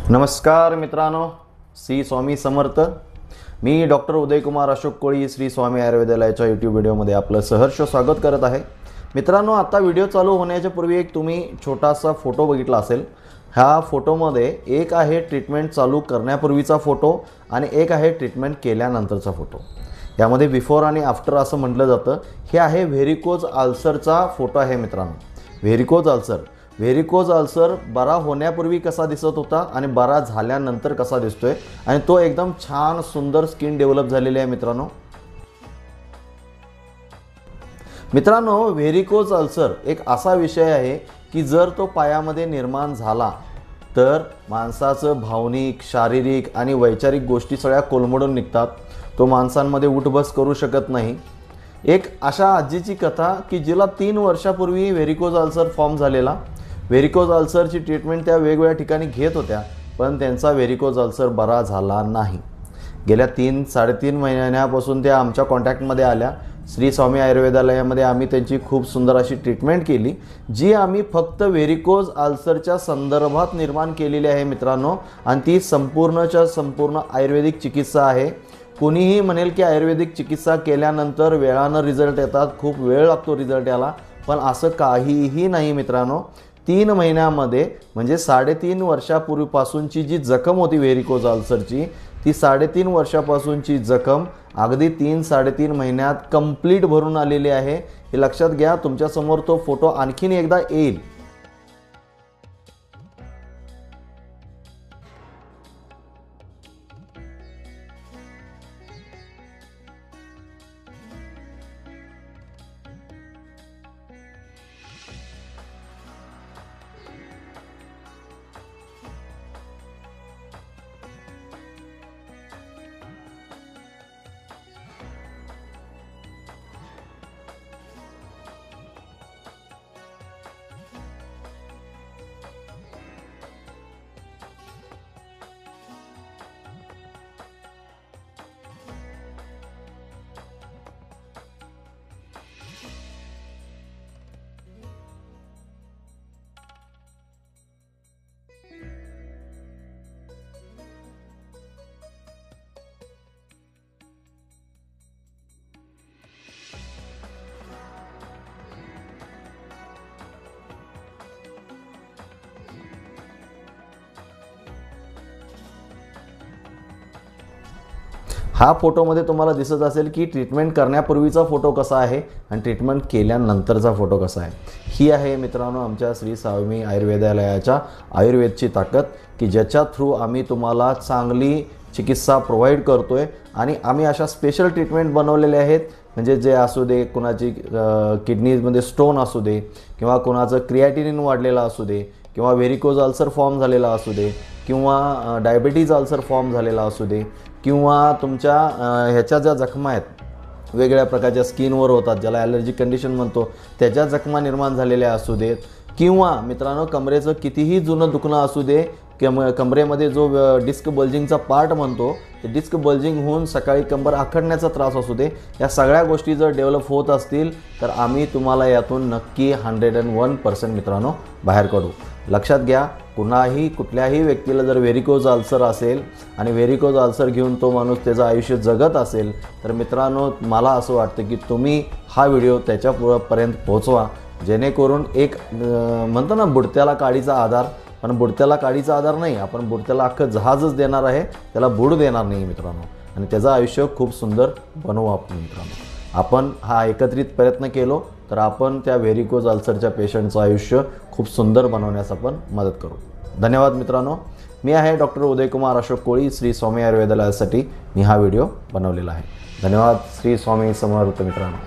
नमस्कार मित्रांनो, श्री स्वामी समर्थ। मी डॉक्टर उदयकुमार अशोक कोळी श्री स्वामी आयुर्वेदालयाच्या यूट्यूब व्हिडिओमध्ये आपलं सहर्ष स्वागत करत आहे। मित्रांनो, आता व्हिडिओ चालू होण्याच्या पूर्वी एक तुम्ही छोटासा फोटो बघितला असेल। ह्या फोटोमध्ये एक आहे ट्रीटमेंट चालू करण्यापूर्वीचा फोटो आणि एक आहे ट्रीटमेंट केल्यानंतरचा फोटो। यामध्ये बिफोर आणि आफ्टर असं म्हटलं जातं। हे आहे व्हेरिकोज अल्सरचा फोटो आहे मित्रांनो। व्हेरिकोज अल्सर बरा होण्यापूर्वी कसा दिसत होता आणि बरा झाल्यानंतर कसा दिसतोय आणि तो एकदम छान सुंदर स्किन डेव्हलप झालेली आहे मित्रांनो, व्हेरिकोज अल्सर एक असा विषय आहे की जर तो पायामध्ये निर्माण झाला तर माणसाचं भावनिक, शारीरिक आणि वैचारिक गोष्टी सगळ्या कोलमडून निघतात। तो माणसांमध्ये उठबस करू शकत नाही। एक अशा आजीची कथा की जिला 3 वर्षापूर्वी व्हेरिकोज अल्सर फॉर्म झालेला। व्हेरिकोज अल्सरची ट्रीटमेंट त्या वेगवेगळ्या ठिकाणी घेत होत्या, पण त्यांचा व्हेरिकोज अल्सर बरा झाला नाही। गेल्या 3-3.5 महिन्यापासून त्या आमच्या कॉन्टॅक्टमध्ये आल्या। श्री स्वामी आयुर्वेदालयामध्ये आम्ही त्यांची खूप सुंदर अशी ट्रीटमेंट केली, जी आम्ही फक्त व्हेरिकोज अल्सरच्या संदर्भात निर्माण केलेली आहे मित्रांनो। आणि ती संपूर्णच्या संपूर्ण आयुर्वेदिक चिकित्सा आहे। कोणीही म्हणेल की आयुर्वेदिक चिकित्सा केल्यानंतर वेळानं रिझल्ट येतात, खूप वेळ लागतो रिझल्ट याला, पण असं काहीही नाही मित्रांनो। 3 महिन्यामध्ये म्हणजे 3.5 वर्षापूर्वीपासूनची जी जखम होती व्हेरिकोज अल्सरची, ती 3.5 वर्षापासूनची जखम अगदी 3-3.5 महिन्यात कंप्लीट भरून आलेली आहे। हे लक्षात घ्या। तुमच्यासमोर तो फोटो आणखीन एकदा येईल। हा फोटोमध्ये तुम्हाला दिसत असेल की ट्रीटमेंट करण्यापूर्वीचा फोटो कसा आहे आणि ट्रीटमेंट केल्यानंतरचा फोटो कसा आहे। ही आहे मित्रांनो आमच्या श्री स्वामी आयुर्वेदालयाच्या आयुर्वेदची ताकद, की ज्याच्या थ्रू आम्ही तुम्हाला चांगली चिकित्सा प्रोव्हाइड करतोय। आणि आम्ही अशा स्पेशल ट्रीटमेंट बनवलेले आहेत, म्हणजे जे असू दे, कुणाची किडनीमध्ये स्टोन असू दे, किंवा कुणाचं क्रिएटिनिन वाढलेला असू दे, किंवा व्हेरिकोज अल्सर फॉर्म झालेला असू दे, किंवा डायबिटीज अल्सर फॉर्म झालेला असू दे, किंवा तुमच्या ह्याच्या ज्या जखमा आहेत वेगळ्या प्रकारच्या स्किनवर होतात, ज्याला ॲलर्जिक कंडिशन म्हणतो, त्याच्या जखमा निर्माण झालेल्या असू देत, किंवा मित्रांनो कमरेचं कितीही जुनं दुखणं असू दे, कमरेमध्ये जो डिस्क बल्जिंगचा पार्ट म्हणतो, ते डिस्क बल्जिंग होऊन सकाळी कंबर आखडण्याचा त्रास असू दे, या सगळ्या गोष्टी जर डेव्हलप होत असतील तर आम्ही तुम्हाला यातून नक्की 101% मित्रांनो बाहेर काढू। लक्षात घ्या, कुठल्याही व्यक्तीला जर व्हेरिकोज अल्सर असेल आणि व्हेरिकोज अल्सर घेऊन तो माणूस त्याचं आयुष्य जगत असेल तर मित्रांनो मला असं वाटतं की तुम्ही हा व्हिडिओ त्याच्यापर्यंत पोहोचवा, जेणेकरून एक म्हणतो ना बुडत्याला काडीचा आधार, पण बुडत्याला काडीचा आधार नाही, आपण बुडत्याला अख्खं जहाजच देणार आहे, त्याला बुड देणार नाही मित्रांनो। आणि त्याचं आयुष्य खूप सुंदर बनवू आपण मित्रांनो। आपण हा एकत्रित प्रयत्न केलो तर आपण त्या व्हेरिकोज अल्सरच्या पेशंटचं आयुष्य खूप सुंदर बनवण्यास आपण मदत करू। धन्यवाद मित्रांनो। मी आहे डॉक्टर उदयकुमार अशोक कोळी, श्री स्वामी आयुर्वेदालयासाठी मी हा व्हिडिओ बनवलेला आहे। धन्यवाद। श्री स्वामी समर्थ मित्रांनो।